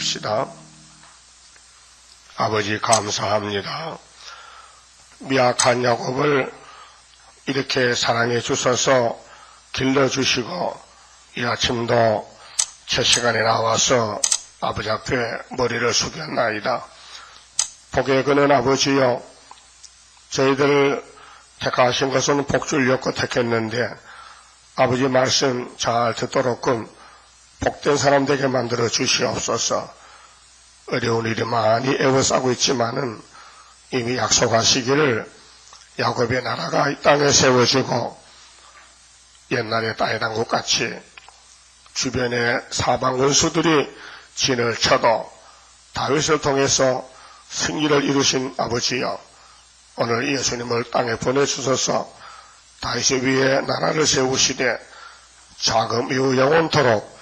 기도합시다. 아버지 감사합니다. 미약한 야곱을 이렇게 사랑해 주셔서 길러주시고 이 아침도 첫 시간에 나와서 아버지 앞에 머리를 숙였나이다. 복에 그는 아버지여, 저희들을 택하신 것은 복 주려고 택했는데 아버지 말씀 잘 듣도록끔 복된 사람 되게 만들어 주시옵소서. 어려운 일이 많이 애워싸고 있지만은 이미 약속하시기를 야곱의 나라가 이 땅에 세워지고 옛날에 땅의 당국같이 주변의 사방 원수들이 진을 쳐도 다윗을 통해서 승리를 이루신 아버지여, 오늘 예수님을 땅에 보내주셔서 다윗 위에 나라를 세우시되 자금 이후 영원토록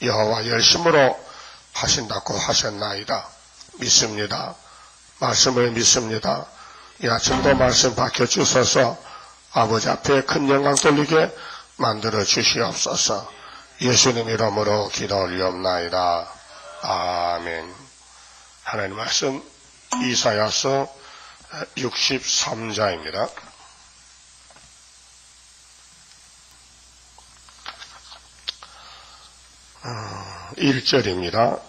여호와 열심으로 하신다고 하셨나이다. 믿습니다. 말씀을 믿습니다. 이 아침도 말씀 밝혀주셔서 아버지 앞에 큰 영광 돌리게 만들어 주시옵소서. 예수님 이름으로 기도 올리옵나이다. 아멘. 하나님 말씀 이사야서 63장입니다. 1절입니다.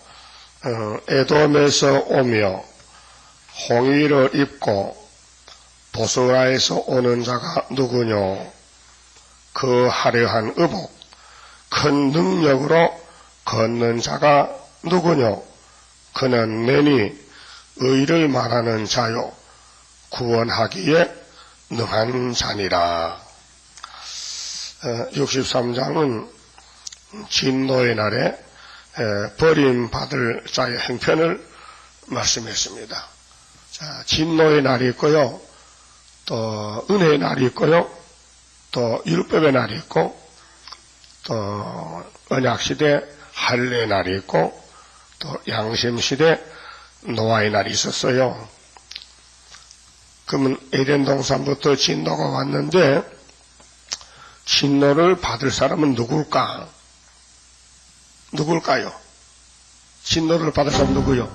에돔에서 오며 홍위를 입고 보스라에서 오는 자가 누구뇨? 그 화려한 의복, 큰 능력으로 걷는 자가 누구뇨? 그는 매니 의를 말하는 자요, 구원하기에 능한 자니라. 63장은 진노의 날에 버림받을 자의 형편을 말씀했습니다. 자, 진노의 날이 있고요, 또 은혜의 날이 있고요, 또 율법의 날이 있고, 또 언약시대 할례의 날이 있고, 또 양심시대 노아의 날이 있었어요. 그러면 에덴 동산부터 진노가 왔는데 진노를 받을 사람은 누굴까? 누굴까요? 진노를 받을 사람 누구요?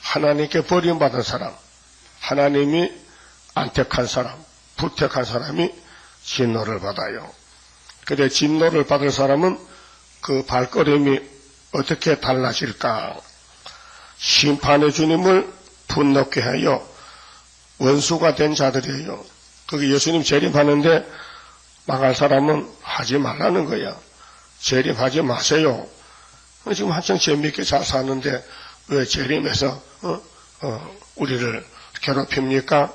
하나님께 버림받은 사람, 하나님이 안 택한 사람, 불택한 사람이 진노를 받아요. 그런데 진노를 받을 사람은 그 발걸음이 어떻게 달라질까? 심판의 주님을 분노케 하여 원수가 된 자들이에요. 거기 예수님 재림하는데 망할 사람은 하지 말라는 거야. 재림하지 마세요. 지금 한창 재미있게 잘 사는데 왜 재림해서 우리를 괴롭힙니까?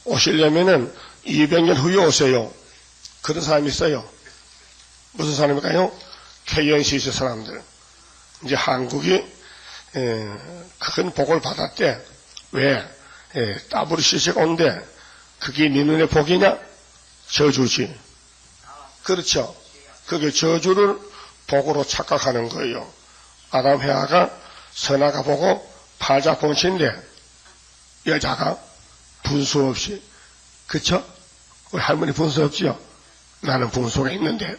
오시려면은 200년 후에 오세요. 그런 사람이 있어요. 무슨 사람일까요? KNCC 사람들. 이제 한국이 큰 복을 받았대. 왜? WCC가 온대. 그게 네 눈에 복이냐? 저주지. 그렇죠. 그게 저주를 복으로 착각하는 거예요. 아담 해아가 선악을 보고 팔자 본친데 여자가 분수 없이, 그쵸? 우리 할머니 분수 없지요? 나는 분수가 있는데.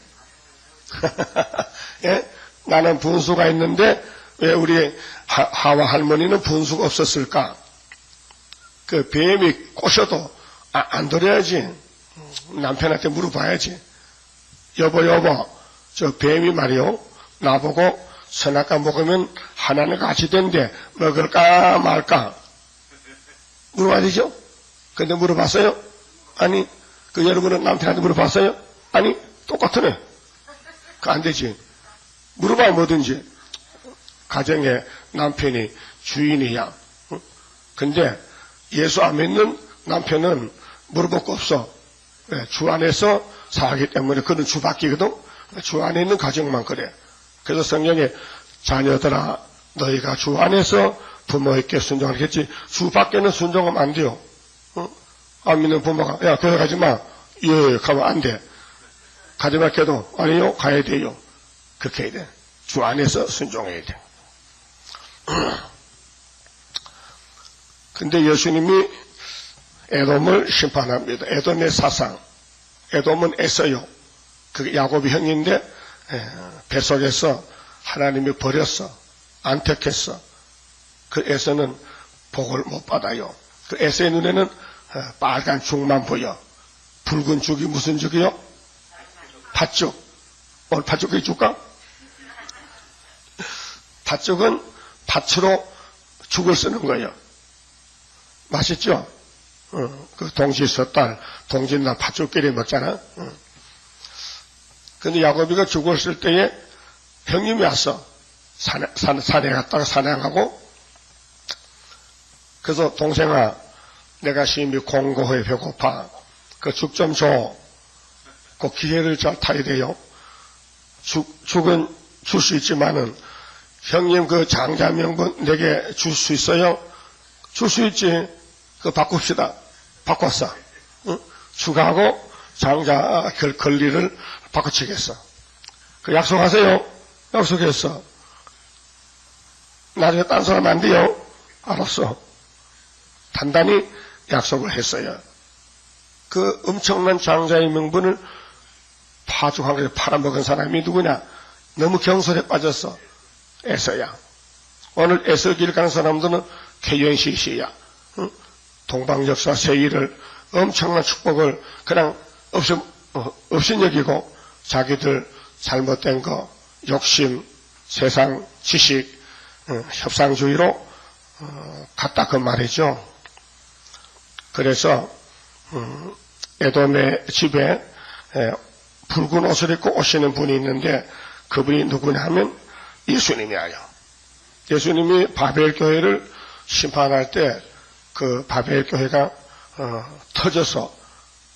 예? 나는 분수가 있는데 왜 우리 하와 할머니는 분수가 없었을까? 그 뱀이 꼬셔도 안 들어야지. 남편한테 물어봐야지. 여보, 저 뱀이 말이요, 나보고 선악과 먹으면 하나님 같이 된대. 먹을까 말까? 물어봐야 되죠? 근데 물어봤어요? 아니, 그 여러분은 남편한테 물어봤어요? 아니, 똑같으네. 안 되지. 물어봐야 뭐든지. 가정에 남편이 주인이야. 근데 예수 안 믿는 남편은 물어볼 거 없어. 주 안에서 살기 때문에 그는 주 밖이거든. 주 안에 있는 가정만 그래. 그래서 성경에 자녀들아 너희가 주 안에서 부모에게 순종하겠지 주 밖에는 순종하면 안 돼요. 안 믿는 부모가 야 교회 가지 마. 예, 가면 안 돼. 가지 말게도 아니요, 가야 돼요. 그렇게 해야 돼. 주 안에서 순종해야 돼. 근데 예수님이 에돔을 심판합니다. 에돔의 사상. 에돔은 에서요. 그게 야곱의 형인데 뱃속에서 하나님이 버렸어. 안 택했어. 그 에서는 복을 못 받아요. 그 에서의 눈에는 빨간 죽만 보여. 붉은 죽이 무슨 죽이요? 팥죽. 오늘 팥죽이 줄까? 팥죽은 팥으로 죽을 쓰는 거예요. 맛있죠? 그 동지섣달, 동짓날 팥죽끼리 먹잖아. 근데 야곱이가 죽었을 때에 형님이 왔어. 산에 갔다가 사냥하고. 그래서 동생아, 내가 심히 공고해 배고파. 그 죽 좀 줘. 그 기회를 잘 타야 돼요. 죽은 줄 수 있지만은 형님 그 장자 명분 내게 줄 수 있어요? 줄 수 있지. 그거 바꿉시다. 바꿨어. 응? 죽하고 장자 권리를 바꿔치겠어. 그 약속하세요. 약속했어. 나중에 딴 사람 안 돼요. 알았어. 단단히 약속을 했어요. 그 엄청난 장자의 명분을 파죽한 것에 팔아먹은 사람이 누구냐? 너무 경솔에 빠졌어. 에서야. 오늘 에서 길 가는 사람들은 개연시시야. 응? 동방역사 세일을 엄청난 축복을 그냥 없인 여기고 자기들 잘못된 거, 욕심, 세상, 지식, 협상주의로 갔다 그 말이죠. 그래서 에돔의 집에 붉은 옷을 입고 오시는 분이 있는데 그분이 누구냐 하면 예수님이에요. 예수님이 바벨 교회를 심판할 때 그 바벨 교회가 터져서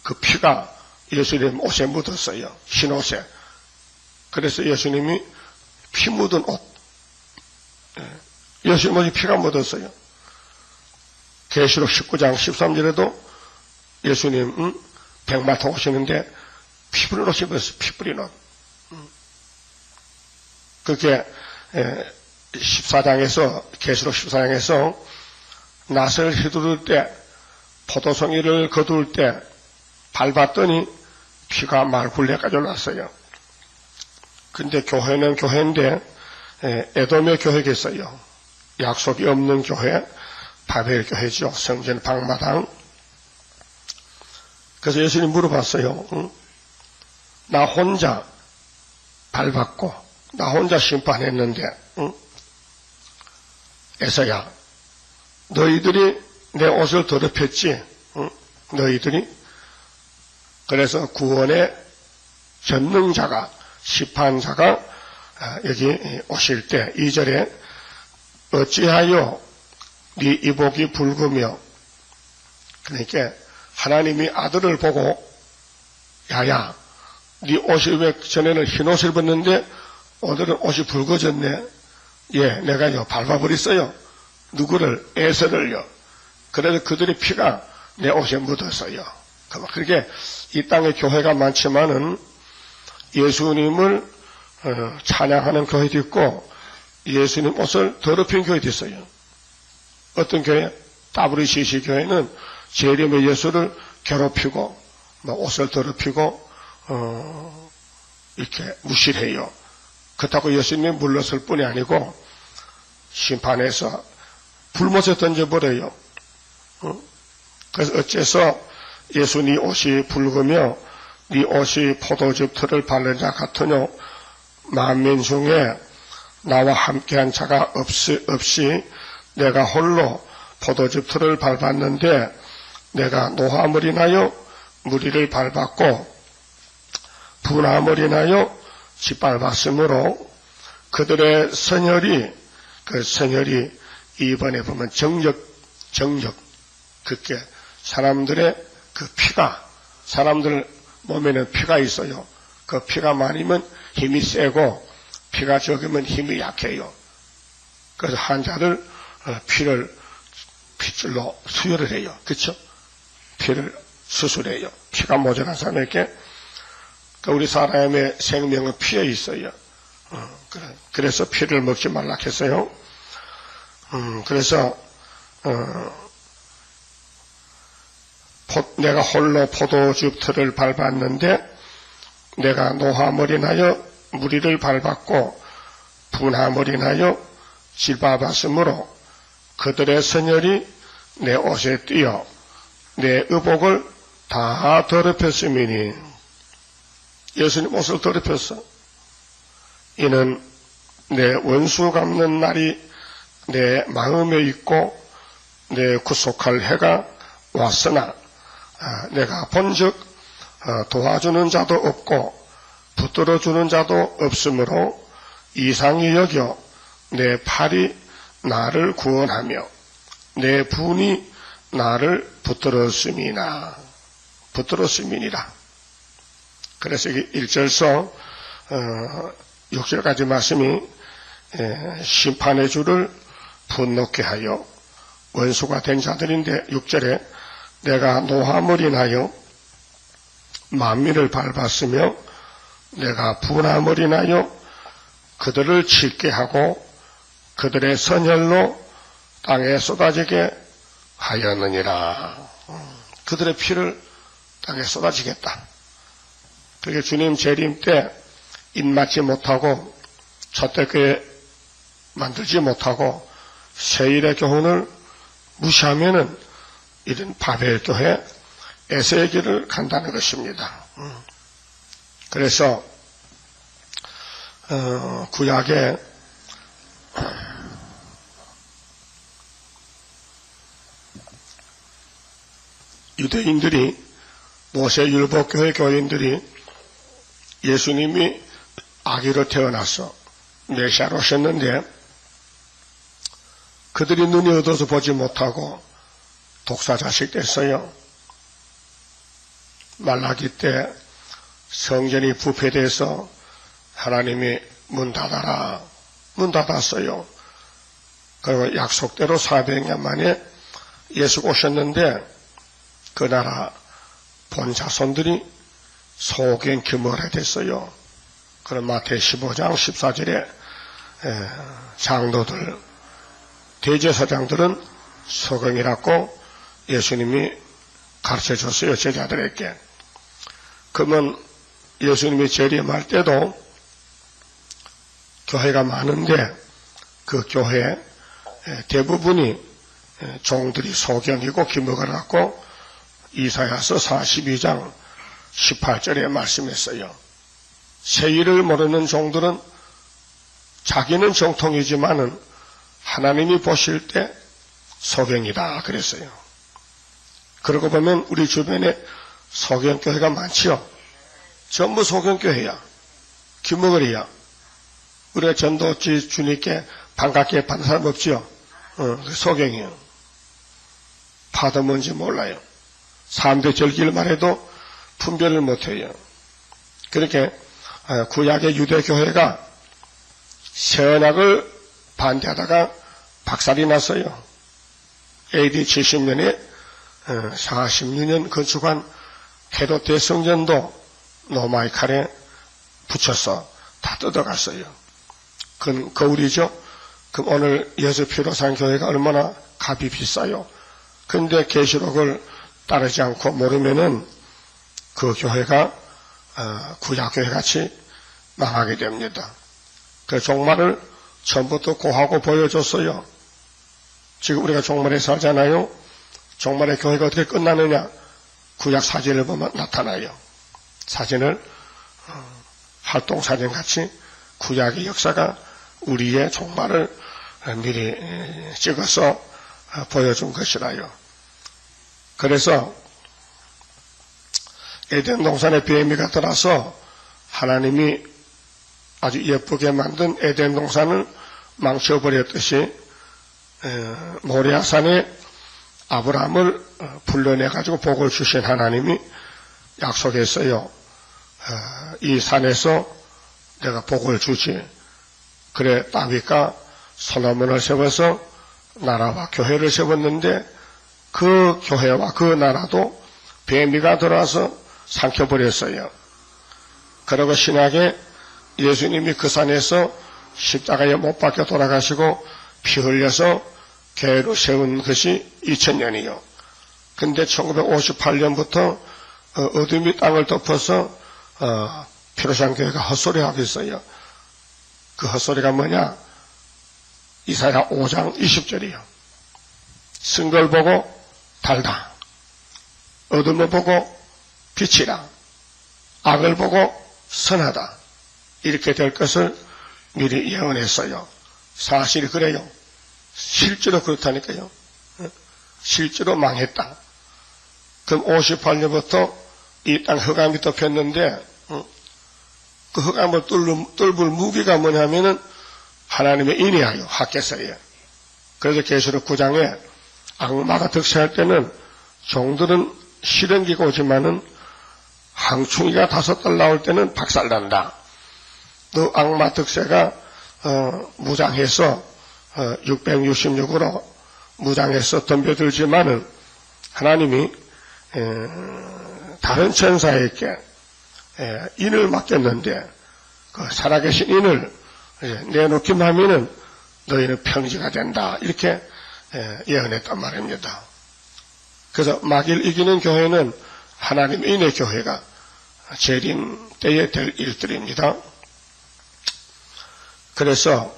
그 피가 예수님 옷에 묻었어요. 흰 옷에. 그래서 예수님이 피 묻은 옷. 예수님 옷에 피가 묻었어요. 계시록 19장 13절에도 예수님 백마 타고 오시는데 피 뿌린 옷이 입었어요. 피 뿌린 옷. 그게 14장에서 계시록 14장에서 낫을 휘두를 때 포도송이를 거둘 때 밟았더니 피가 말굴레까지 올랐어요. 근데 교회는 교회인데 에돔의 교회겠어요. 약속이 없는 교회, 바벨 교회죠. 성전 방마당. 그래서 예수님 물어봤어요. 응? 나 혼자 밟았고 나 혼자 심판했는데 응? 에서야 너희들이 내 옷을 더럽혔지. 응? 너희들이. 그래서 구원의 전능자가 심판자가 여기 오실 때 2절에 어찌하여 네 이복이 붉으며, 그러니까 하나님이 아들을 보고 야야 네 옷이 왜 전에는 흰 옷을 입었는데 오늘은 옷이 붉어졌네. 예, 내가요 밟아버렸어요. 누구를? 에서를요. 그래서 그들의 피가 내 옷에 묻었어요. 그렇게 이 땅에 교회가 많지만은 예수님을 찬양하는 교회도 있고 예수님 옷을 더럽힌 교회도 있어요. 어떤 교회? WCC 교회는 재림의 예수를 괴롭히고 옷을 더럽히고 이렇게 무시해요. 그렇다고 예수님이 물렀을 뿐이 아니고 심판해서 불못에 던져버려요. 그래서 어째서 예수 네 옷이 붉으며 네 옷이 포도즙 틀을 바른 자 같으뇨. 만민 중에 나와 함께한 자가 없이 내가 홀로 포도즙 틀을 밟았는데 내가 노함을 인하여 무리를 밟았고 분함을 인하여 짓밟았으므로 그들의 선혈이 그 선혈이 이번에 보면 정력 그게 사람들의 그 피가 사람들 몸에는 피가 있어요. 그 피가 많으면 힘이 세고 피가 적으면 힘이 약해요. 그래서 환자들 피를 핏줄로 수혈을 해요. 그렇죠? 피를 수술해요. 피가 모자란 사람에게 우리 사람의 생명은 피에 있어요. 그래서 피를 먹지 말라 했어요. 그래서 내가 홀로 포도즙 틀을 밟았는데 내가 노함을 인하여 무리를 밟았고 분함을 인하여 짓밟았으므로 그들의 선열이 내 옷에 띄어 내 의복을 다 더럽혔음이니. 예수님 옷을 더럽혔어. 이는 내 원수 갚는 날이 내 마음에 있고 내 구속할 해가 왔으나 내가 본즉 도와주는 자도 없고 붙들어주는 자도 없으므로 이상히 여겨 내 팔이 나를 구원하며 내 분이 나를 붙들었음이니라. 그래서 1절서 6절까지 말씀이 심판의 주를 분노케 하여 원수가 된 자들인데, 6절에 내가 노함을 인하여 만민을 밟았으며 내가 분함을 인하여 그들을 칠게 하고 그들의 선혈로 땅에 쏟아지게 하였느니라. 그들의 피를 땅에 쏟아지겠다. 그게 주님 재림 때 입맞지 못하고 초대교회 만들지 못하고 세일의 교훈을 무시하면은 이런 바벨교회 에세의 길을 간다는 것입니다. 그래서 구약에 유대인들이 모세율법교회 교인들이 예수님이 아기로 태어나서 메시아로 오셨는데 그들이 눈이 어두워서 보지 못하고 독사 자식 됐어요. 말라기 때 성전이 부패돼서 하나님이 문 닫아라, 문 닫았어요. 그리고 약속대로 400년 만에 예수가 오셨는데 그 나라 본 자손들이 소경 규모가 됐어요. 그럼 마태 15장 14절에 장로들, 대제사장들은 소경이라고 예수님이 가르쳐줬어요, 제자들에게. 그러면 예수님이 재림할 때도 교회가 많은데 그 교회 대부분이 종들이 소경이고 규모가 갖고 이사야서 42장 18절에 말씀했어요. 세일을 모르는 종들은 자기는 정통이지만은 하나님이 보실 때 소경이다 그랬어요. 그러고 보면 우리 주변에 소경교회가 많지요. 전부 소경교회야. 규모거리야. 우리가 전도지 주님께 반갑게 받는 사람 없지요. 소경이요. 파도 뭔지 몰라요. 3대 절기를 말해도 분별을 못해요. 그렇게 구약의 유대교회가 새언약을 반대하다가 박살이 났어요. AD 70년에 46년 건축한 헤롯 대성전도 노마의 칼에 붙여서 다 뜯어갔어요. 그건 거울이죠. 그럼 오늘 예수피로산 교회가 얼마나 값이 비싸요. 근데 계시록을 따르지 않고 모르면은 그 교회가 구약교회 같이 망하게 됩니다. 그 종말을 처음부터 고하고 보여줬어요. 지금 우리가 종말에 살잖아요. 종말의 교회가 어떻게 끝나느냐? 구약 사진을 보면 나타나요. 사진을 활동사진 같이 구약의 역사가 우리의 종말을 미리 찍어서 보여준 것이라요. 그래서 에덴 동산에 뱀이가 들어서 하나님이 아주 예쁘게 만든 에덴 동산을 망쳐버렸듯이 모리아산에 아브라함을 불러내가지고 복을 주신 하나님이 약속했어요. 이 산에서 내가 복을 주지. 그래 다윗과 솔로몬을 세워서 나라와 교회를 세웠는데 그 교회와 그 나라도 뱀이가 들어와서 삼켜버렸어요. 그리고 신약에 예수님이 그 산에서 십자가에 못 박혀 돌아가시고 피 흘려서 교회로 세운 것이 2000년이요. 근데 1958년부터 어둠이 땅을 덮어서 피로산 교회가 헛소리하고 있어요. 그 헛소리가 뭐냐? 이사야 5장 20절이요. 쓴 걸 보고 달다. 어둠을 보고 빛이라. 악을 보고 선하다. 이렇게 될 것을 미리 예언했어요. 사실이 그래요. 실제로 그렇다니까요. 실제로 망했다. 그럼 58년부터 이 땅 흑암이 덮였는데 그 흑암을 뚫을 무기가 뭐냐면은 하나님의 인이하여 학개서예요. 그래서 계시록 9장에 악마가 득세할 때는 종들은 실행기가 오지만은 항충이가 5달 나올 때는 박살난다. 또 악마 득세가 무장해서 666으로 무장해서 덤벼들지만은 하나님이 다른 천사에게 인을 맡겼는데 그 살아계신 인을 내놓기만 하면은 너희는 평지가 된다. 이렇게 예언했단 말입니다. 그래서 마귀를 이기는 교회는 하나님의 인의 교회가 재림 때에 될 일들입니다. 그래서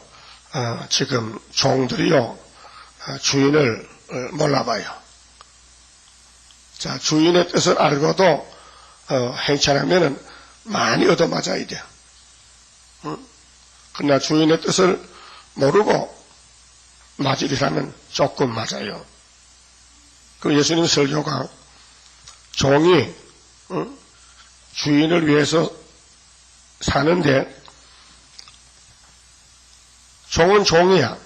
지금 종들이요 주인을 몰라봐요. 자, 주인의 뜻을 알고도 행차하면은 많이 얻어맞아야 돼요. 그러나 주인의 뜻을 모르고 맞으리라면 조금 맞아요. 그 예수님 설교가 종이 주인을 위해서 사는데 종은 종이야.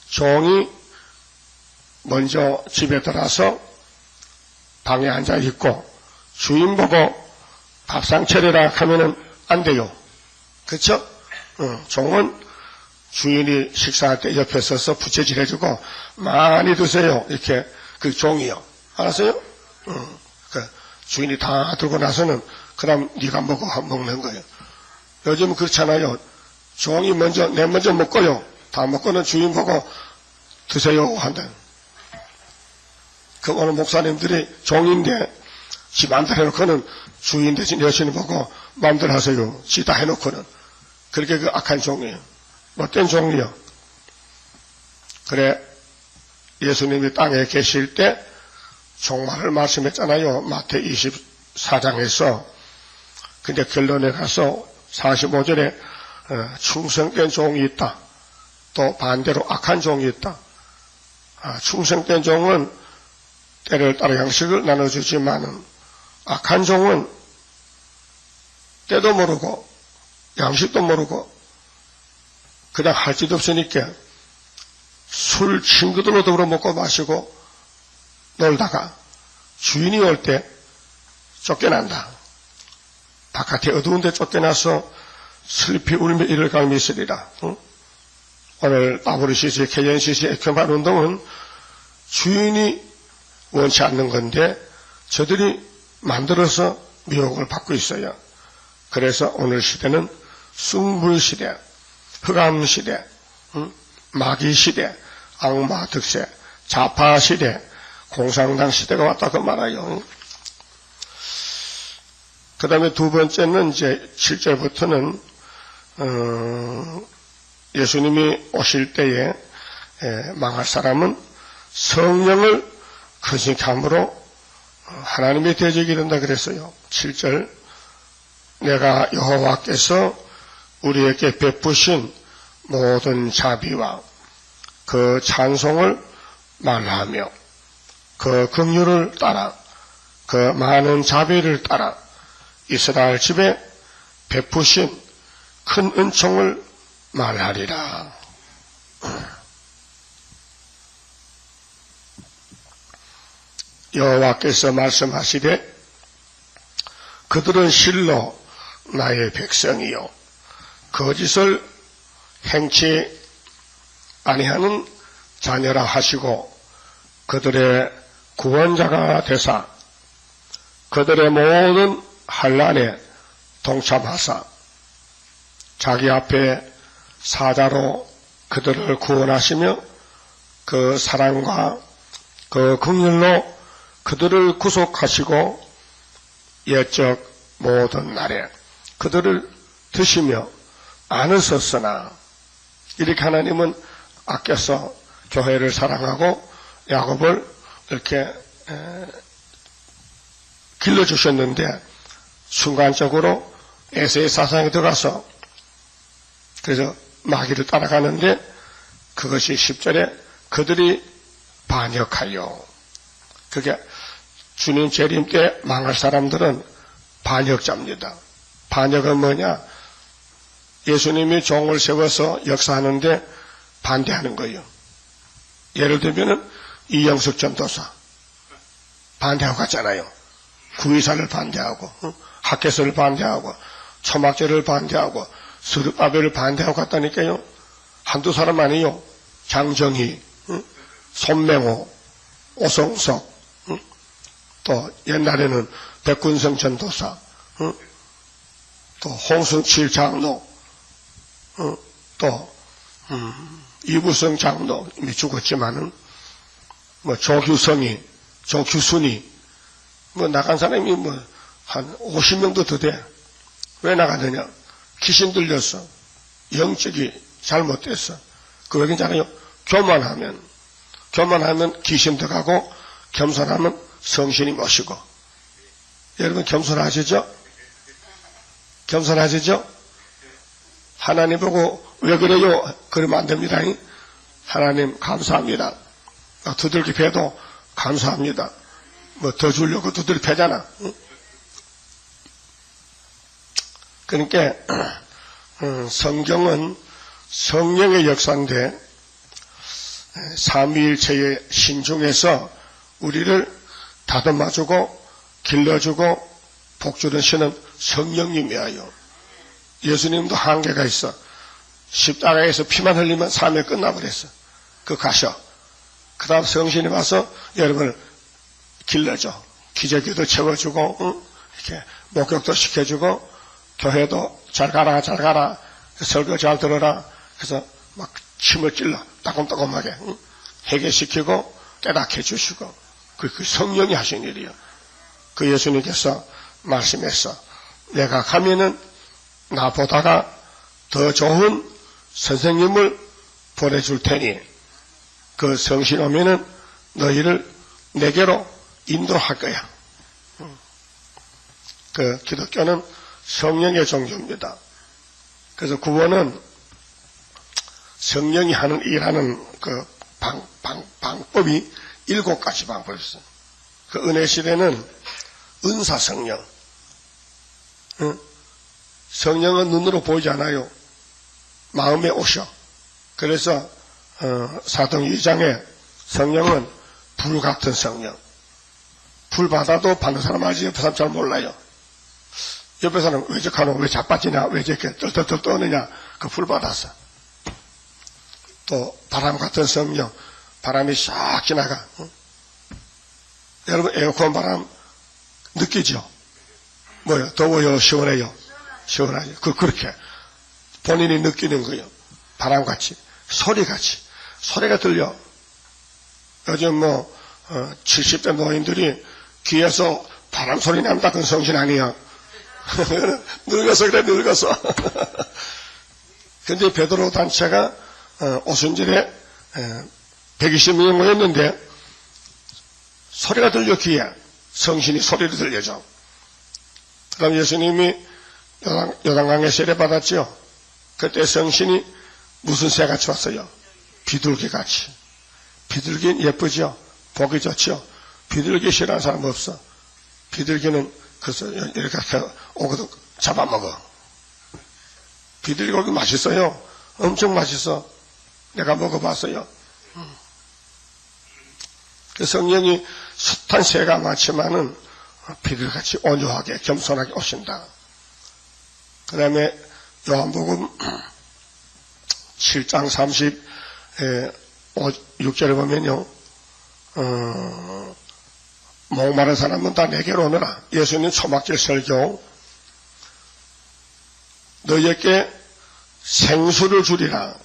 종이 먼저 집에 들어와서 방에 앉아 있고 주인 보고 밥상 차리라 하면은 안 돼요. 그렇죠? 종은 주인이 식사할 때 옆에 서서 부채질 해주고 많이 드세요. 이렇게 그 종이요. 알았어요? 그 주인이 다 들고 나서는 그다음 네가 먹는 거예요. 요즘은 그렇잖아요. 종이 먼저 먼저 먹고요. 다 먹고는 주인 보고 드세요 한다. 그 오늘 목사님들이 종인데 지 마음대로 해놓고는 주인 대신 여신을 보고 마음대로 하세요. 지 다 해놓고는. 그렇게 그 악한 종이에요. 못된 종이요. 그래 예수님이 땅에 계실 때 종말을 말씀했잖아요. 마태 24장에서. 근데 결론에 가서 45절에 충성된 종이 있다. 또 반대로 악한 종이 있다. 충성된 종은 때를 따라 양식을 나눠주지만은 악한 종은 때도 모르고 양식도 모르고 그냥 할 짓 없으니까 술 친구들로 더불어 먹고 마시고 놀다가 주인이 올 때 쫓겨난다. 바깥에 어두운 데 쫓겨나서 슬피 울며 이를 갈미 있으리라. 오늘 WCC, KNCC, 에큐만 운동은 주인이 원치 않는 건데 저들이 만들어서 미혹을 받고 있어요. 그래서 오늘 시대는 숭불시대, 흑암시대, 마귀시대, 악마 득세, 좌파시대, 공산당 시대가 왔다고 말아요. 그 다음에 두 번째는 이제 7절부터는 예수님이 오실 때에 망할 사람은 성령을 근심함으로 하나님의 대적이 된다 그랬어요. 7절 내가 여호와께서 우리에게 베푸신 모든 자비와 그 찬송을 말하며 그 긍휼을 따라 그 많은 자비를 따라 이스라엘 집에 베푸신 큰 은총을 말하리라. 여호와께서 말씀하시되 그들은 실로 나의 백성이요 거짓을 행치 아니하는 자녀라 하시고 그들의 구원자가 되사 그들의 모든 환난에 동참하사 자기 앞에 사자로 그들을 구원하시며 그 사랑과 그 긍휼로 그들을 구속하시고 옛적 모든 날에 그들을 드시며 안으셨으나 이렇게 하나님은 아껴서 교회를 사랑하고 야곱을 이렇게 길러주셨는데 순간적으로 에서의 사상에 들어가서 그래서 마귀를 따라가는데 그것이 10절에 그들이 반역하여, 그게 주님 재림 때 망할 사람들은 반역자입니다. 반역은 뭐냐? 예수님이 종을 세워서 역사하는데 반대하는 거예요. 예를 들면은 이영숙 전도사 반대하고 갔잖아요. 구의사를 반대하고, 학개서를 반대하고, 초막절을 반대하고, 스룹바벨을 반대하고 갔다니까요. 한두 사람 아니요. 장정희, 손맹호, 오성석, 또 옛날에는 백군성 전도사, 또 홍순칠 장로, 또 이부성 장로 이미 죽었지만은 뭐 조규성이, 조규순이 뭐 나간 사람이 뭐 한 50명도 더 돼. 왜 나가느냐? 귀신 들렸어. 영적이 잘못됐어. 그 왜 괜찮아요? 교만하면 귀신 들어가고 겸손하면 성신이 모시고. 여러분 겸손하시죠? 겸손하시죠? 하나님 보고 왜 그래요? 그러면 안 됩니다. 하나님 감사합니다. 두들기 패도 감사합니다. 뭐 더 주려고 두들기 패잖아. 그러니까 성경은 성령의 역사인데 삼위일체의 신중에서 우리를 다듬어주고 길러주고 복주는 신은 성령님이에요. 예수님도 한계가 있어. 십자가에서 피만 흘리면 삶이 끝나버렸어. 그 가셔. 그 다음 성신이 와서 여러분을 길러줘. 기저귀도 채워주고, 이렇게 목욕도 시켜주고, 교회도 잘 가라, 잘 가라. 설교 잘 들어라. 그래서 막 침을 찔러. 따끔따끔하게. 해결시키고, 깨닫게 해주시고. 그 성령이 하신 일이에요. 그 예수님께서 말씀했어. 내가 가면은 나보다가 더 좋은 선생님을 보내줄 테니 그 성신 오면은 너희를 내게로 인도할 거야. 그 기독교는 성령의 종교입니다. 그래서 구원은 성령이 하는 일하는 그 방법이 7가지 방법이 있어요. 그 은혜 시대는 은사 성령. 성령은 눈으로 보이지 않아요. 마음에 오셔. 그래서 사도행 2장에 성령은 불 같은 성령. 불 받아도 받는 사람 알지 옆에 사람 잘 몰라요. 옆에 사람 왜 저카노 왜 자빠지냐 왜 저렇게 떨떨떨 떠느냐 그 불 받았어. 또 바람 같은 성령. 바람이 싹 지나가. 여러분 에어컨 바람 느끼죠? 뭐요? 더워요? 시원해요? 시원하죠. 그렇게 본인이 느끼는 거예요. 바람같이 소리같이 소리가 들려. 요즘 70대 노인들이 귀에서 바람 소리 난다. 그건 성신 아니야. 늙어서 그래. 늙어서. 근데 베드로 단체가 오순절에 120명 모였는데 소리가 들려. 귀에 성신이 소리를 들려줘. 그 다음 예수님이 요단강에 세례받았죠. 그때 성신이 무슨 새같이 왔어요? 비둘기같이. 비둘기는 예쁘죠? 보기 좋죠? 비둘기 싫어하는 사람 없어. 비둘기는 그래서 이렇게 오거든 잡아먹어. 비둘기 고기 맛있어요. 엄청 맛있어. 내가 먹어봤어요. 그 성령이 숱한 새가 많지만은 비둘기같이 온유하게 겸손하게 오신다. 그 다음에 요한복음 7장 36절에 보면요. 목마른 사람은 다 내게로 오너라. 예수님 초막절 설교. 너희에게 생수를 주리라.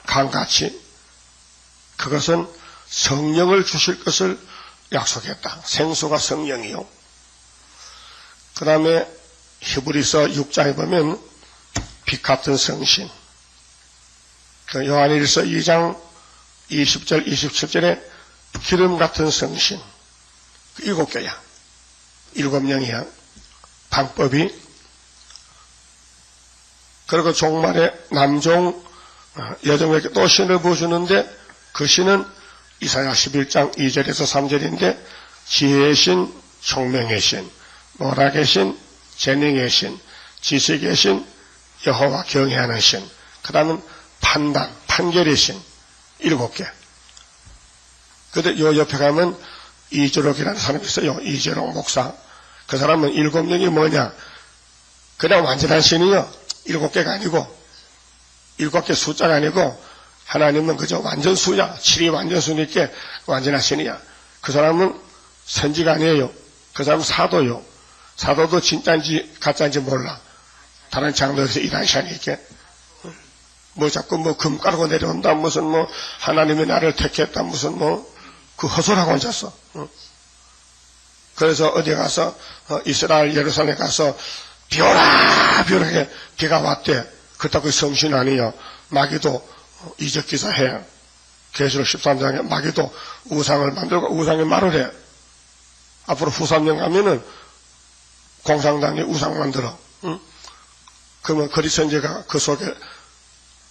강같이. 그것은 성령을 주실 것을 약속했다. 생수가 성령이요. 그 다음에 히브리서 6장에 보면 빛 같은 성신. 그 요한일서 2장 20절 27절에 기름 같은 성신. 7개야. 7명이야. 방법이. 그리고 종말에 남종, 여종에게 또 신을 보여주는데 그 신은 이사야 11장 2절에서 3절인데 지혜의 신, 총명의 신, 노락의 신, 재능의 신, 지식의 신, 여호와 경외하는 신, 그 다음은 판단, 판결의 신. 7개. 근데 요 옆에 가면 이재록이라는 사람이 있어요. 이재록 목사. 그 사람은 7명이 뭐냐? 그냥 완전한 신이요. 7개가 아니고 7개 숫자가 아니고 하나님은 그저 완전 수야. 7이 완전 수니까 완전한 신이야. 그 사람은 선지가 아니에요. 그 사람은 사도요. 사도도 진짜인지 가짜인지 몰라. 다른 장로에서 일하는 시간이니까 뭐 자꾸 뭐 금 깔고 내려온다. 무슨 뭐 하나님이 나를 택했다. 무슨 뭐 그 헛소리하고 앉았어. 그래서 어디 가서 이스라엘 예루살렘 가서 비오라 비오라 비가 왔대. 그렇다고 성신 아니요. 마귀도 이적 기사해. 계시록 13장에 마귀도 우상을 만들고 우상에 말을 해. 앞으로 후 3년 가면은 공산당이 우상 만들어. 응? 그러면 거리선지가 그 속에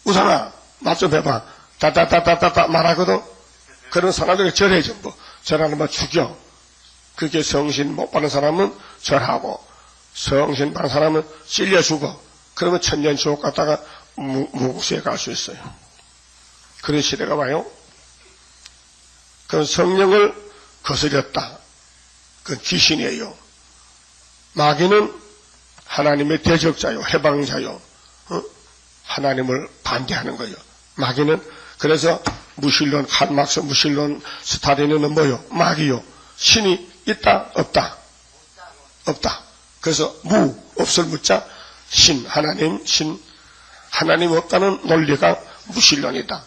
우상아 맛 좀 해봐. 따따따따따 말하거든. 그런 사람들이 절해 전부. 절하는 거 죽여. 그게 성신 못 받는 사람은 절하고 성신 받는 사람은 찔려 죽어. 그러면 천년 지옥 갔다가 무구수에 갈 수 있어요. 그런 시대가 와요. 그건 성령을 거스렸다. 그건 귀신이에요. 마귀는 하나님의 대적자요, 해방자요. 하나님을 반대하는 거예요. 마귀는 그래서 무신론, 칼막스 무신론 스타린은 뭐요? 마귀요. 신이 있다, 없다? 없다. 그래서 없을 무자 신, 하나님, 신, 하나님 없다는 논리가 무신론이다.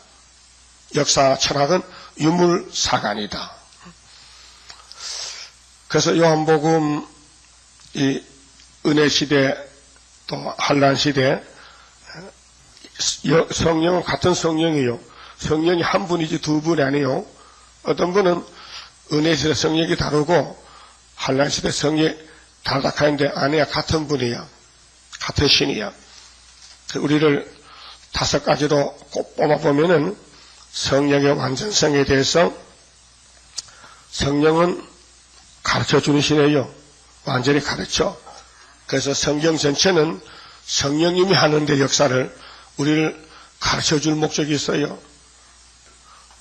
역사 철학은 유물사관이다. 그래서 요한복음 이 은혜시대 또 한란시대 성령은 같은 성령이요. 성령이 한 분이지 두 분이 아니요. 어떤 분은 은혜시대 성령이 다르고 한란시대 성령이 다르다 하는데 아니야. 같은 분이야. 같은 신이야. 우리를 5가지로 꼭 뽑아보면은 성령의 완전성에 대해서 성령은 가르쳐주는 신이에요. 완전히 가르쳐. 그래서 성경 전체는 성령님이 하는데 역사를 우리를 가르쳐줄 목적이 있어요.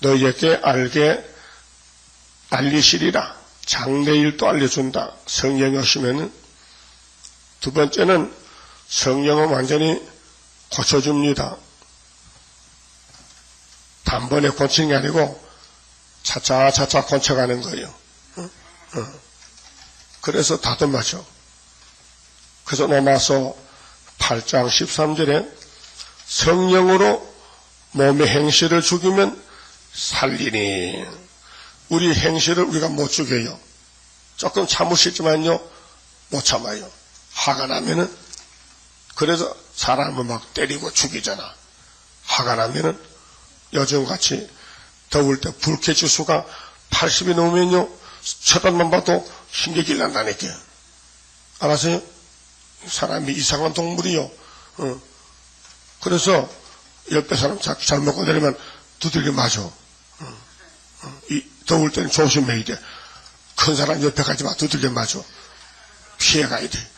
너희에게 알게 알리시리라. 장래일도 알려준다. 성령이 오시면은. 두 번째는 성령은 완전히 고쳐줍니다. 단번에 고치는 게 아니고 차차차차 고쳐가는 거예요. 그래서 다듬어져. 그래서 로마서 8장 13절에 성령으로 몸의 행실을 죽이면 살리니. 우리 행실을 우리가 못 죽여요. 조금 참을 수 있지만요, 못 참아요. 화가 나면은. 그래서 사람을 막 때리고 죽이잖아. 화가 나면은 요즘같이 더울 때 불쾌지수가 80이 넘으면요, 쳐다만 봐도 신경질 난다니까. 알았어요? 사람이 이상한 동물이요. 그래서 옆에 사람 잘못 건드리면 두들겨 맞아. 이 더울 때는 조심해야 돼. 큰 사람 옆에 가지 마. 두들겨 맞아. 피해가야 돼.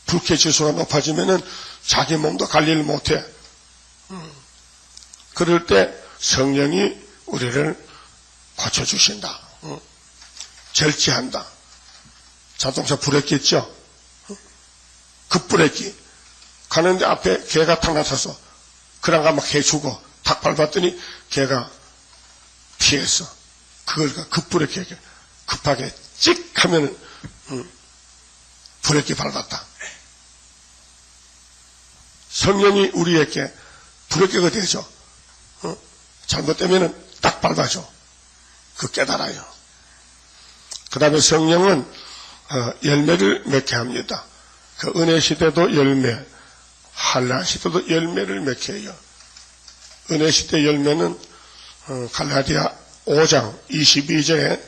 불쾌지수가 높아지면은 자기 몸도 관리를 못해. 그럴 때 성령이 우리를 고쳐주신다. 절제한다. 자동차 브레이크 있죠? 급브레이크. 가는데 앞에 개가 탁 나타서 그러다가 막 개 죽어. 탁 밟았더니 개가 피했어. 그걸 급브레이크. 급하게 찍 하면은 브레이크 밟았다. 성령이 우리에게 브레이크가 되죠. 잘못되면은 딱 밟아줘. 그 깨달아요. 그 다음에 성령은 열매를 맺게 합니다. 그 은혜 시대도 열매, 한란 시대도 열매를 맺게 해요. 은혜 시대 열매는 갈라디아 5장 22절에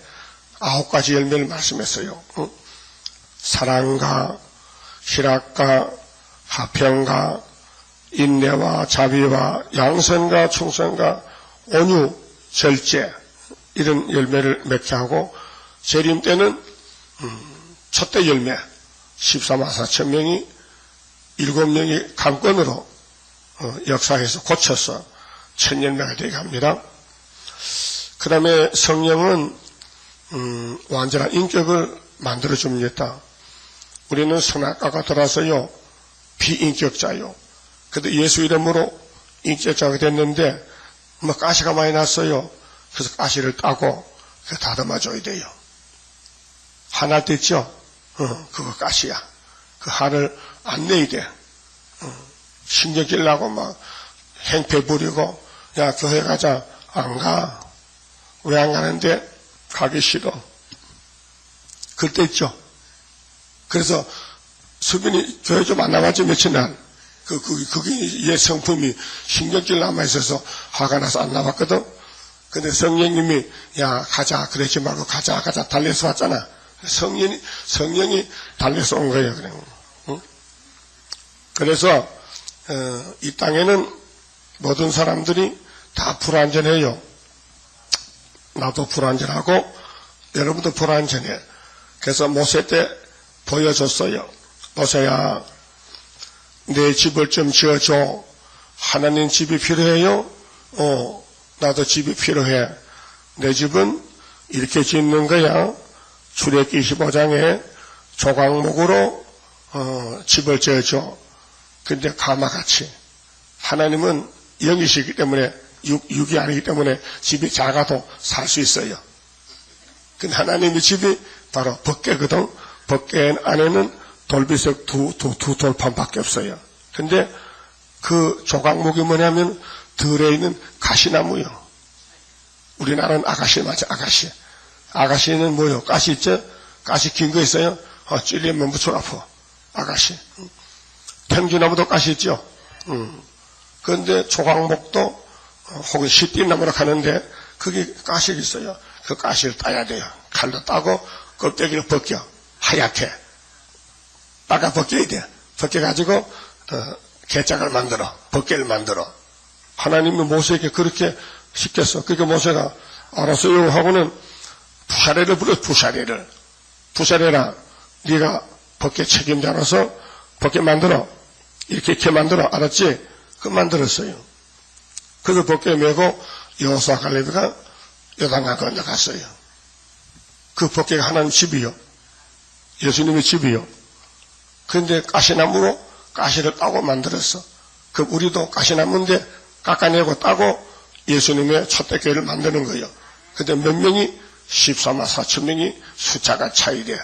9가지 열매를 말씀했어요. 사랑과 희락과 화평과 인내와 자비와 양선과 충성과 온유, 절제 이런 열매를 맺게 하고 재림 때는 첫째 열매 14만 4천 명이 7명이 강권으로 역사해서 고쳐서 천열매가 되게 합니다. 그 다음에 성령은 완전한 인격을 만들어줍니다. 우리는 선악과가 들어서요 비인격자요. 그래도 예수 이름으로 인격자가 됐는데 뭐 가시가 많이 났어요. 그래서 가시를 따고 다듬어줘야 돼요. 화날 때 있죠? 그거 가시야. 그 화를 안 내야 돼. 신경질 나고 막 행패 부리고 야 교회 가자. 안 가. 왜 안 가는데? 가기 싫어. 그럴 때 있죠? 그래서 수빈이 교회 좀 안 나왔지 며칠 날. 그게 얘 성품이 신경질 남아있어서 화가 나서 안 나왔거든? 근데 성령님이 야 가자 그러지 말고 가자 달려서 왔잖아. 성령이 달려서 온 거예요. 그냥. 그래서 이 땅에는 모든 사람들이 다 불완전해요. 나도 불완전하고 여러분도 불완전해. 그래서 모세 때 보여줬어요. 모세야 내 집을 좀 지어줘. 하나님 집이 필요해요? 나도 집이 필요해. 내 집은 이렇게 짓는 거야. 출애굽기 25장에 조각목으로 집을 지어줘. 근데 가마같이 하나님은 영이시기 때문에 육이 아니기 때문에 집이 작아도 살 수 있어요. 근데 하나님의 집이 바로 법궤거든. 법궤 안에는 돌비석 두 돌판밖에 없어요. 근데 그 조각목이 뭐냐면 들에 있는 가시나무요. 우리나라는 아가씨 맞아, 아가씨. 아가씨는 뭐요? 가시 있죠? 가시 긴 거 있어요? 찔리면 무척 아파. 아가씨. 평주나무도 가시 있죠? 그런데 조각목도 혹은 시띠나무로 가는데 그게 가시가 있어요. 그 가시를 따야 돼요. 칼로 따고 껍데기를 벗겨. 하얗게. 따가 벗겨야 돼. 벗겨가지고 개짝을 만들어. 벗개를 만들어. 하나님이 모세에게 그렇게 시켰어. 그러니까 모세가 알았어요 하고는 부사레를 불러. 부사레라 네가 벗개 책임자로서 벗개 만들어. 이렇게 만들어. 알았지? 그 만들었어요. 그래서 벗개 메고 여호수아 갈렙이가 요단강 건너갔어요. 그 벗개가 하나님 집이요. 예수님의 집이요. 그런데 가시나무로 가시를 따고 만들었어. 그럼 우리도 가시나무인데 깎아내고 따고 예수님의 첫대 교회를 만드는 거예요. 근데 몇 명이 14만 4천 명이 숫자가 차이돼.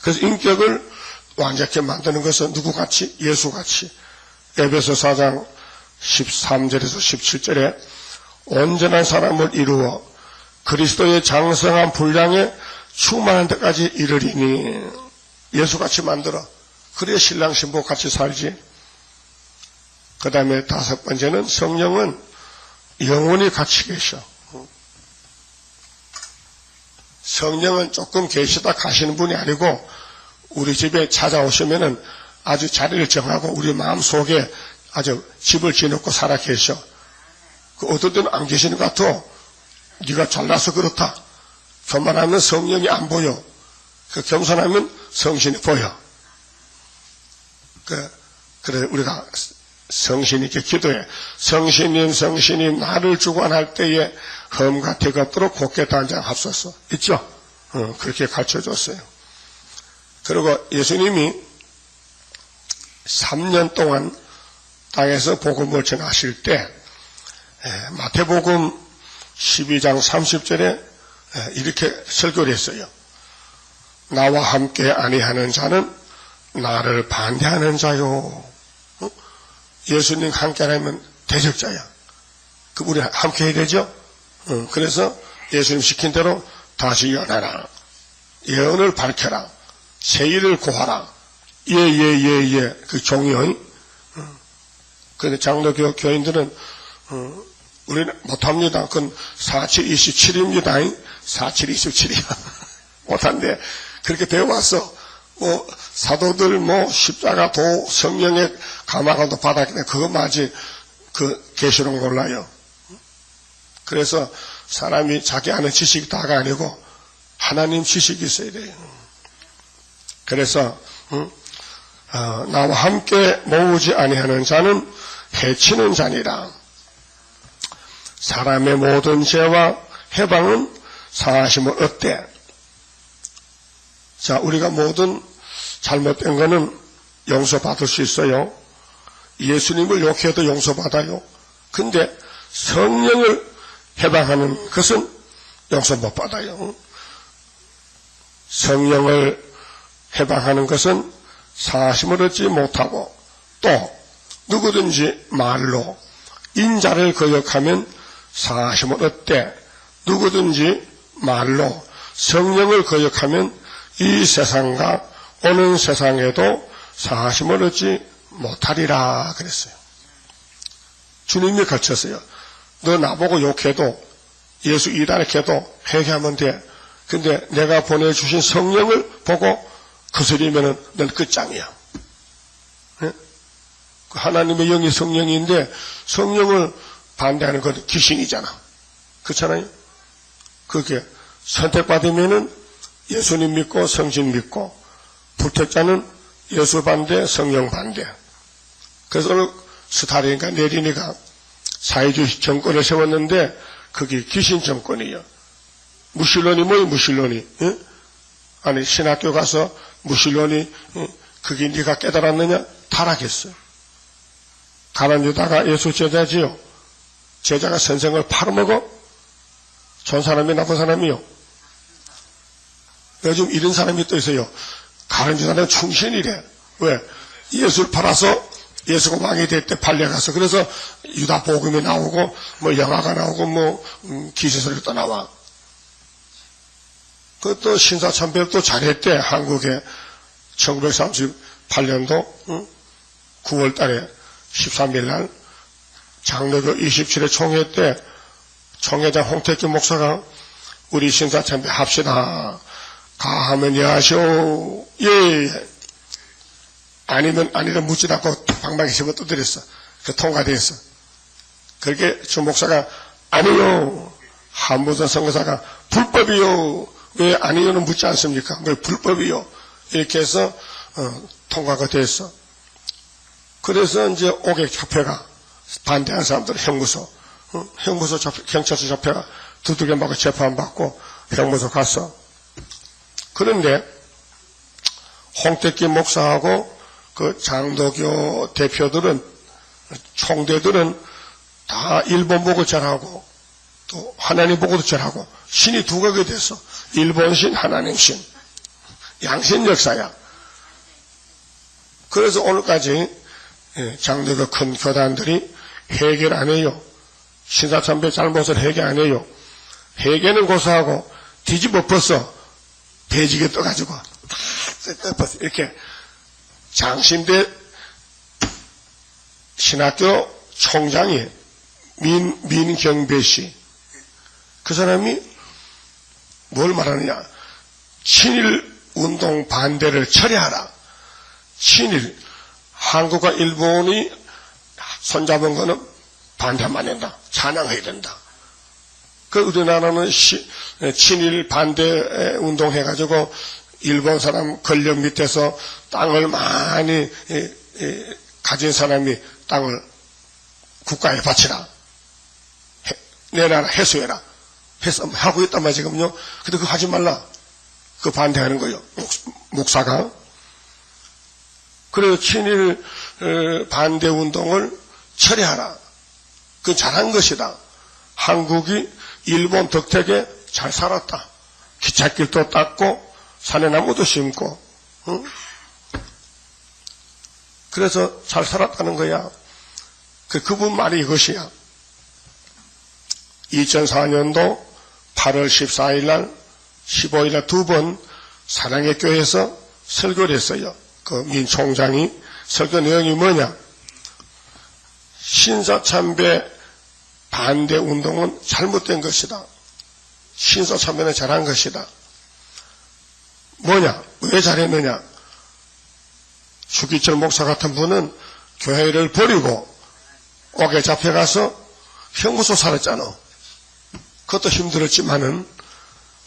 그래서 인격을 완전하게 만드는 것은 누구같이? 예수같이. 에베소 4장 13절에서 17절에 온전한 사람을 이루어 그리스도의 장성한 분량에 충만한 데까지 이르리니 예수같이 만들어. 그래야 신랑 신부 같이 살지. 그 다음에 5번째는 성령은 영원히 같이 계셔. 성령은 조금 계시다 가시는 분이 아니고 우리 집에 찾아오시면은 아주 자리를 정하고 우리 마음 속에 아주 집을 지어놓고 살아 계셔. 그 어떨 때는 안 계시는 것 같아. 네가 잘나서 그렇다. 교만하면 성령이 안 보여. 그 겸손하면 성신이 보여. 그래 우리가 성신 있게 기도해. 성신님 나를 주관할 때에 험과 대가 없도록 곱게 단장합소서. 있죠? 그렇게 가르쳐줬어요. 그리고 예수님이 3년 동안 땅에서 복음을 전하실 때 마태복음 12장 30절에 이렇게 설교를 했어요. 나와 함께 아니하는 자는 나를 반대하는 자요. 예수님 함께 하면 대적자야. 그 우리 함께 해야 되죠? 그래서 예수님 시킨 대로 다시 연하라. 예언을 밝혀라. 새 일을 고하라. 예. 그 종이요. 근데 장로교 교인들은 우리는 못합니다. 그건 4727입니다. 4727이야. 못한데, 그렇게 배워왔어. 사도들, 십자가, 도, 성령의 감화관도 받았기 그것만 아직 계시록 몰라요. 그래서 사람이 자기 아는 지식이 다가 아니고, 하나님 지식이 있어야 돼요. 그래서, 나와 함께 모으지 아니하는 자는 해치는 자니라. 사람의 모든 죄와 해방은 사하심을 얻되. 자, 우리가 모든 잘못된 거는 용서받을 수 있어요. 예수님을 욕해도 용서받아요. 근데 성령을 해방하는 것은 용서 못 받아요. 성령을 해방하는 것은 사하심을 얻지 못하고, 또 누구든지 말로 인자를 거역하면 사하심을 얻되, 누구든지 말로 성령을 거역하면 이 세상과 오는 세상에도 사하심을 얻지 못하리라 그랬어요. 주님이 가르쳤어요. 너 나보고 욕해도, 예수 이단해도 회개하면 돼. 근데 내가 보내주신 성령을 보고 거스리면은 넌 끝장이야. 네? 하나님의 영이 성령인데 성령을 반대하는 건 귀신이잖아. 그렇잖아요? 그게 선택받으면은 예수님 믿고 성신 믿고, 불택자는 예수 반대, 성령 반대. 그래서 오늘 스타린과 네린이가 사회주의 정권을 세웠는데 그게 귀신 정권이에요. 무신론이 뭐예요, 무신론이? 예? 아니, 신학교 가서 무신론이, 그게 네가 깨달았느냐? 타락했어요. 가난 유다가 예수 제자지요. 제자가 선생을 팔아먹어? 좋은 사람이 나쁜 사람이요. 요즘 이런 사람이 또 있어요. 가난 유다는 충신이래. 왜? 예수를 팔아서 예수가 왕이 될 때 팔려가서, 그래서 유다 복음이 나오고 영화가 나오고 기세설이 또 나와. 그것도 신사참배도 잘했대. 한국에 1938년도 9월 달에 13일 날 장로교 27회 총회 때 총회장 홍택기 목사가 우리 신사참배 합시다. 가하면 예하시오. 예. 아니면 아니라 묻지 않고 방방이 집어 두드렸어. 그 통과됐어. 그렇게 주 목사가 아니요. 한무선 선교사가 불법이요. 왜 아니요는 묻지 않습니까? 왜 불법이요? 이렇게 해서 통과가 됐어. 그래서 이제 오객협회가 반대하는 사람들 형무소 경찰서 협회가 두들겨 맞고 재판받고 형무소 갔어. 그런데 홍택기 목사하고 그 장로교 대표들은, 총대들은 다 일본 보고 절하고 또 하나님 보고도 절하고 신이 두 가지 됐어. 일본 신, 하나님 신. 양신 역사야. 그래서 오늘까지 장로교 큰 교단들이 해결 안 해요. 신사참배 잘못을 해결 안 해요. 해결은 고소하고 뒤집어 벗어 배지게 떠가지고 이렇게 장신대 신학교 총장이 민경배 씨, 그 사람이 뭘 말하느냐? 친일 운동 반대를 철회하라. 친일, 한국과 일본이 손잡은 거는 반대하면 안 된다. 찬양해야 된다. 그 우리나라는 친일 반대 운동해가지고 일본 사람 권력 밑에서 땅을 많이 가진 사람이 땅을 국가에 바치라. 내놔라, 해소해라. 해서 하고 있단 말이야, 지금요. 근데 그거 하지 말라. 그거 반대하는 거예요. 목사가. 그래서 친일 반대 운동을 철회하라. 그건 잘한 것이다. 한국이 일본 덕택에 잘 살았다. 기찻길도 닦고 산에 나무도 심고, 응? 그래서 잘 살았다는 거야. 그분 말이 이것이야. 2004년도 8월 14일 날, 15일 날 두 번 사랑의 교회에서 설교를 했어요. 그 민 총장이 설교 내용이 뭐냐? 신사참배 반대 운동은 잘못된 것이다. 신사참변에 잘한 것이다. 뭐냐? 왜 잘했느냐? 주기철 목사 같은 분은 교회를 버리고 옥에 잡혀가서 형무소 살았잖아. 그것도 힘들었지만은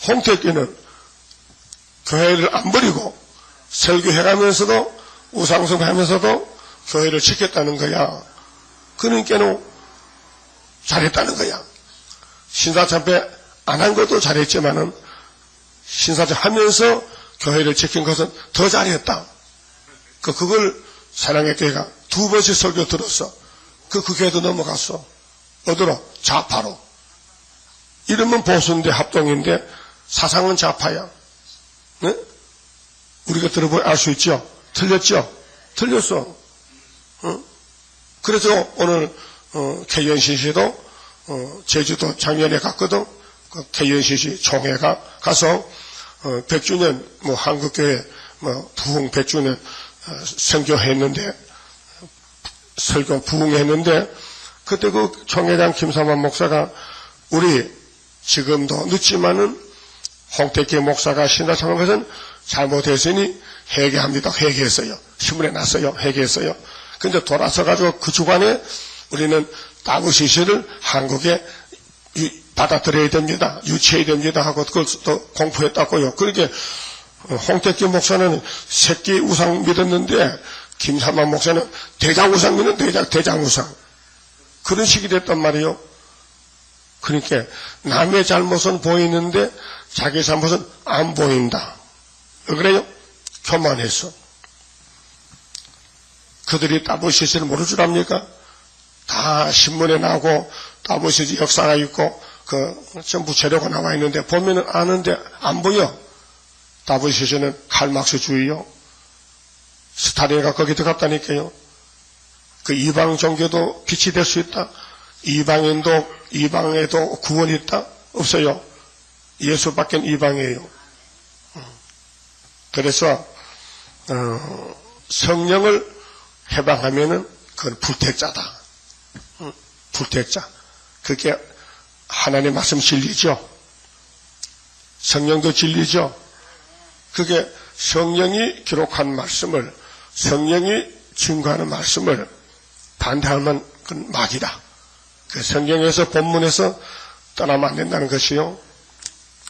홍택기는 교회를 안 버리고 설교해가면서도 우상숭배하면서도 교회를 지켰다는 거야. 그러니까는 잘했다는 거야. 신사참배 안 한 것도 잘했지만은 신사참배 하면서 교회를 지킨 것은 더 잘했다. 그걸 사랑의 교회가 2번씩 설교 들었어. 그 교회도 넘어갔어. 어디로? 좌파로. 이름은 보수인데 합동인데 사상은 좌파야. 네? 우리가 들어보면 알 수 있죠? 틀렸죠? 틀렸어. 그래서 오늘 KNCC 씨도 제주도 작년에 갔거든. 그 KNCC 총회가 가서 100주년 한국교회 부흥 100주년 선교했는데 설교 부흥했는데 그때 그 총회장 김삼환 목사가 우리 지금도 늦지만은 홍택기 목사가 신사참배는 잘못했으니 회개합니다. 회개했어요. 신문에 났어요. 회개했어요. 근데 돌아서 가지고 그 주간에 우리는 다부시시를 한국에 받아들여야 됩니다. 유치해야 됩니다 하고 그걸 또 공부했다고요. 그렇게 홍택기 목사는 새끼 우상 믿었는데 김삼환 목사는 대장 우상 믿는 대장 우상. 그런 식이 됐단 말이에요. 그러니까 남의 잘못은 보이는데 자기 잘못은 안 보인다. 왜 그래요? 교만했어. 그들이 다부시시를 모를 줄 압니까? 다 신문에 나오고 다부시시 역사가 있고 전부 재료가 나와 있는데 보면은 아는데 안 보여. 다부시시는 칼막스주의요. 스타린가 거기 들어갔다니까요. 그 이방 종교도 빛이 될 수 있다. 이방에도 구원이 있다? 없어요. 예수밖엔 이방이에요. 그래서 성령을 해방하면은 그건 불택자다. 불택자. 그게 하나님의 말씀 진리죠. 성령도 진리죠. 그게 성령이 기록한 말씀을 성령이 증거하는 말씀을 반대하면 그건 마귀다. 그 성경에서 본문에서 떠나면 안 된다는 것이요.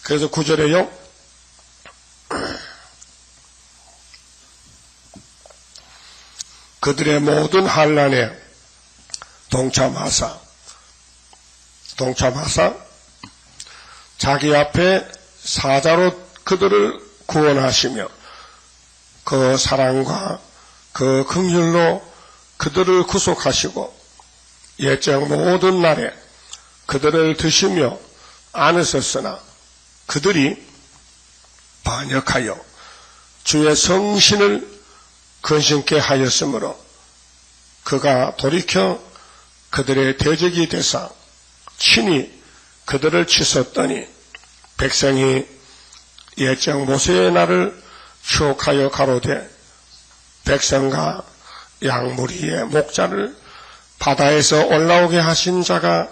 그래서 9절에요. 그들의 모든 환난에 동참하사 자기 앞에 사자로 그들을 구원하시며 그 사랑과 그 긍휼로 그들을 구속하시고 옛적 모든 날에 그들을 드시며 안으셨으나 그들이 반역하여 주의 성신을 근심케 하였으므로 그가 돌이켜 그들의 대적이 되사 친히 그들을 치셨더니 백성이 옛적 모세의 날을 추억하여 가로되 백성과 양무리의 목자를 바다에서 올라오게 하신 자가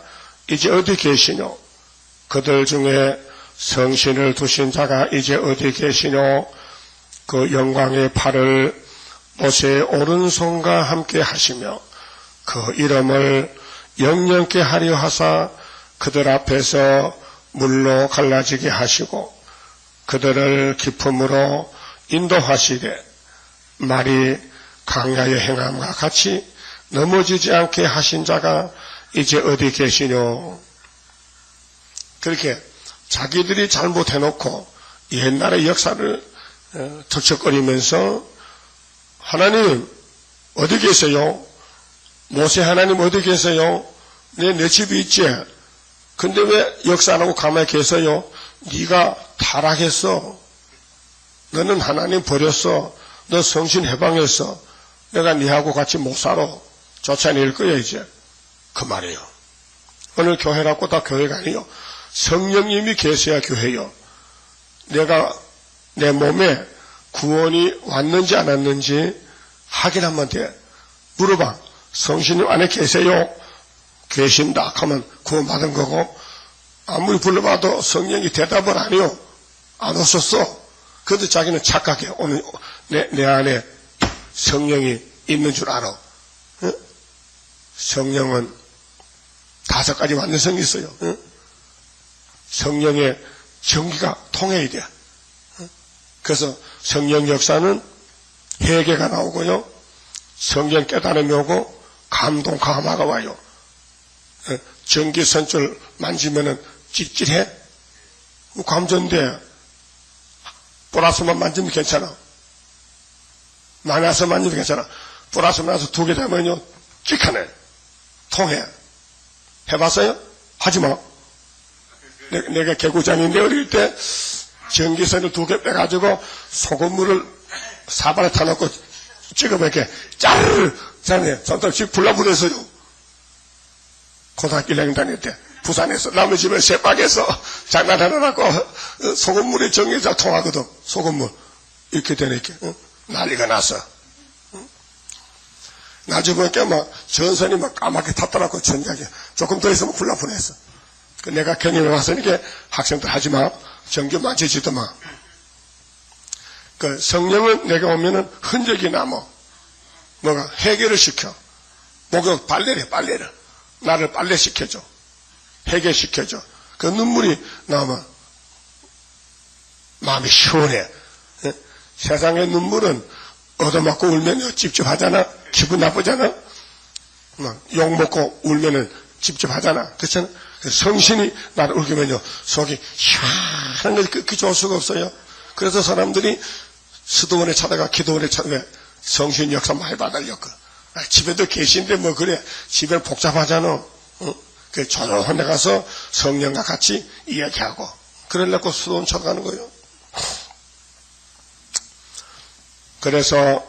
이제 어디 계시뇨? 그들 중에 성신을 두신 자가 이제 어디 계시뇨? 그 영광의 팔을 모세의 오른손과 함께 하시며 그 이름을 영영케 하려 하사 그들 앞에서 물로 갈라지게 하시고 그들을 기품으로 인도하시되 말이 강야의 행함과 같이 넘어지지 않게 하신 자가 이제 어디 계시뇨? 그렇게 자기들이 잘못해놓고 옛날의 역사를 척척거리면서 하나님 어디 계세요? 모세 하나님 어디 계세요? 내 집이 있지? 근데 왜 역사 안 하고 가만히 계세요? 네가 타락했어. 너는 하나님 버렸어. 너 성신 해방했어. 내가 네하고 같이 못 살아. 쫓아낼 거야 이제. 그 말이에요. 오늘 교회라고 다 교회가 아니에요. 성령님이 계셔야 교회요. 내가 내 몸에 구원이 왔는지 안 왔는지 확인하면 돼. 물어봐. 성신님 안에 계세요? 계신다 하면 구원받은 거고, 아무리 불러봐도 성령이 대답을 안 해요. 안 오셨어. 그래도 자기는 착각해. 오늘 내 안에 성령이 있는 줄 알아. 성령은 5가지 완전성이 있어요. 성령의 전기가 통해야 돼. 그래서 성령 역사는 회개가 나오고요. 성령 깨달음이 오고 감동 감화가 와요. 전기선줄 만지면은 찔찔해? 감전돼. 플러스만 만지면 괜찮아. 마이너스 만지면 괜찮아. 플러스 마이너스 2개 되면요 찍하네. 통해. 해봤어요? 하지마. 내가 개구장인데 어릴 때 전기선을 2개 빼가지고 소금물을 사발에 타놓고 찍으면 이렇게 짜르르 자네 손톱씩 불러버렸어요. 고등학교 1학년 다닐 때 부산에서 남의 집에 새박에서 장난하느라고 소금물이 전기자 통하거든. 소금물 이렇게 되니까 난리가 났어. 나중에 보니까 막 전선이 막 까맣게 탔더라고. 전기하게 조금 더 있으면 굴러 보냈어. 내가 경험해 봤으니까 학생들 하지마. 전기 만지지도 마. 그 성령은 내가 오면은 흔적이 남어. 뭐가 해결을 시켜. 목욕 빨래를 나를 빨래시켜줘. 해결시켜줘. 그 눈물이 나오면 마음이 시원해. 세상의 눈물은 얻어맞고 울면 찝찝하잖아. 기분 나쁘잖아. 욕먹고 울면은 찝찝하잖아. 그렇잖아. 성신이 나를 울기면요 속이 시원한 것이 그렇게 좋을 수가 없어요. 그래서 사람들이 수도원에 찾아가 기도원에 찾아가 성신 역사 많이 받으려고. 집에도 계신데 뭐 그래. 집에 복잡하잖아. 그 조용한 데 가서 성령과 같이 이야기하고 그러려고 수도원 찾아가는 거예요. 그래서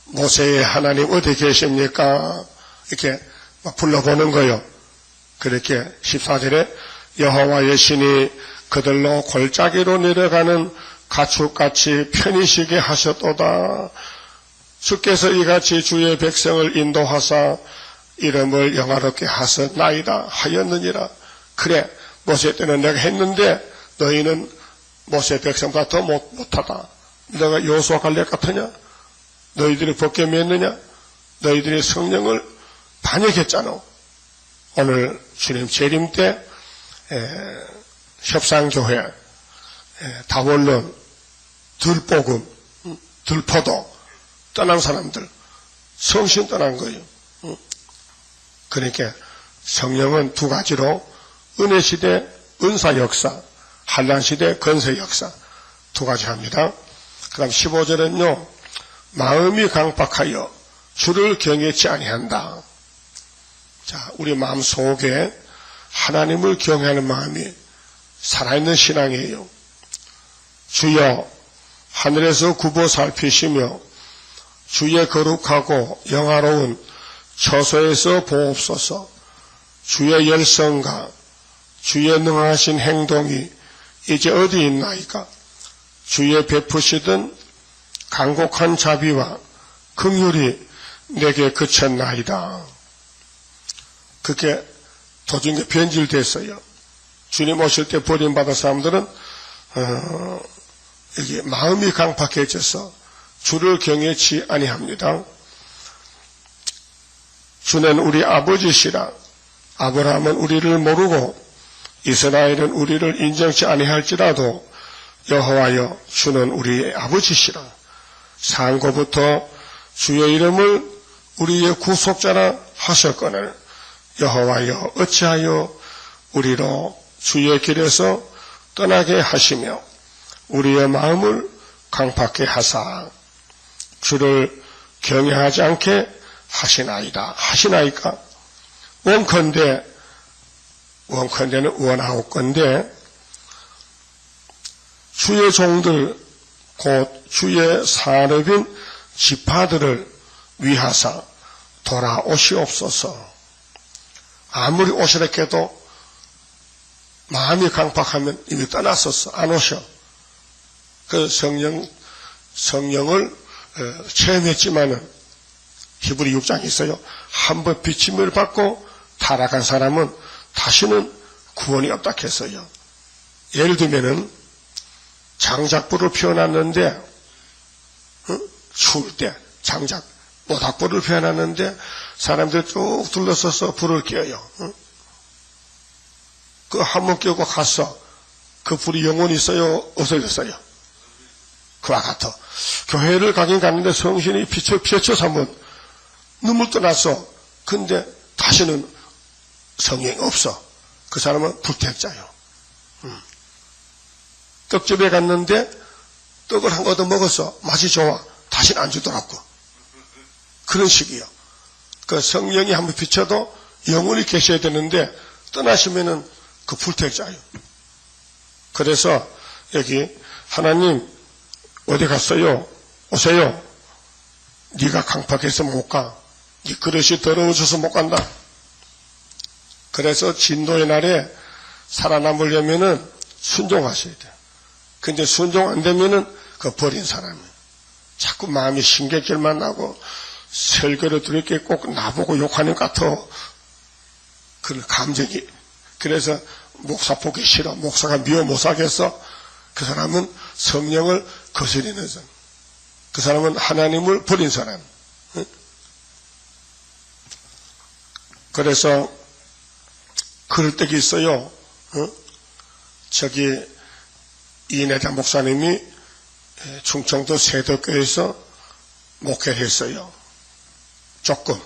모세의 하나님 어디 계십니까? 이렇게 막 불러보는 거예요. 그렇게 14절에 여호와의 신이 그들로 골짜기로 내려가는 가축같이 편히 쉬게 하셨도다. 주께서 이같이 주의 백성을 인도하사 이름을 영화롭게 하셨나이다 하였느니라. 그래 모세 때는 내가 했는데 너희는 모세 백성보다 더 못하다. 내가 여호수아 갈렙 같으냐? 너희들이 벗게 맺느냐? 너희들이 성령을 반역했잖아. 오늘 주님 재림 때 협상교회 다원론 들복음 들포도 떠난 사람들 성신 떠난 거예요. 그러니까 성령은 2가지로 은혜시대 은사 역사 한란시대 건설 역사 2가지 합니다. 그 다음 15절은요 마음이 강박하여 주를 경외치 아니한다. 자, 우리 마음 속에 하나님을 경외하는 마음이 살아있는 신앙이에요. 주여 하늘에서 굽어 살피시며 주의 거룩하고 영화로운 처소에서 보옵소서. 주의 열성과 주의 능하신 행동이 이제 어디 있나이까? 주의 베푸시던 간곡한 자비와 긍휼이 내게 그쳤나이다. 그게 도중에 변질됐어요. 주님 오실 때 버림받은 사람들은 이게 마음이 강팍해져서 주를 경외치 아니합니다. 주는 우리 아버지시라. 아브라함은 우리를 모르고 이스라엘은 우리를 인정치 아니할지라도 여호와여 주는 우리의 아버지시라. 상고부터 주의 이름을 우리의 구속자라 하셨거늘 여호와여 어찌하여 우리로 주의 길에서 떠나게 하시며 우리의 마음을 강팍해 하사 주를 경외하지 않게 하시나이다. 하시나이까? 원컨대는 원하옵건대 주의 종들 곧 주의 산업인 지파들을 위하사 돌아오시옵소서. 아무리 오시라 해도 마음이 강팍하면 이미 떠났었어. 안 오셔. 그 성령을 체험했지만은 히브리 6장이 있어요. 한번 비침을 받고 타락한 사람은 다시는 구원이 없다 했어요. 예를 들면은 장작불을 피워놨는데 추울 때 장작 모닥불을 피워놨는데 사람들 쭉 둘러서서 불을 켜요. 그 한 번 켜고 갔어. 그 불이 영원히 있어요? 없어졌어요? 그와 같아. 교회를 가긴 갔는데 성신이 비춰서 한번 눈물도 났어. 근데 다시는 성령이 없어. 그 사람은 불택자요. 떡집에 갔는데 떡을 한 거 더 먹었어. 맛이 좋아. 다시는 안 주더라고. 그런 식이요. 그 성령이 한번 비춰도 영원히 계셔야 되는데 떠나시면은 그 불택자요. 그래서 여기 하나님 어디 갔어요? 오세요. 네가 강팍해서 못 가. 네 그릇이 더러워져서 못 간다. 그래서 진도의 날에 살아남으려면은 순종하셔야 돼요. 근데 순종 안 되면은 그 버린 사람이에요. 자꾸 마음이 신경질만 나고 설교를 들을 게 꼭 나보고 욕하는 것 같아. 그런 감정이. 그래서 목사 보기 싫어. 목사가 미워 못 살겠어. 그 사람은 성령을 거스리는 사람. 그 사람은 하나님을 버린 사람. 그래서 그럴 때가 있어요. 저기 이내자 목사님이 충청도 세덕교에서 목회를 했어요. 조금.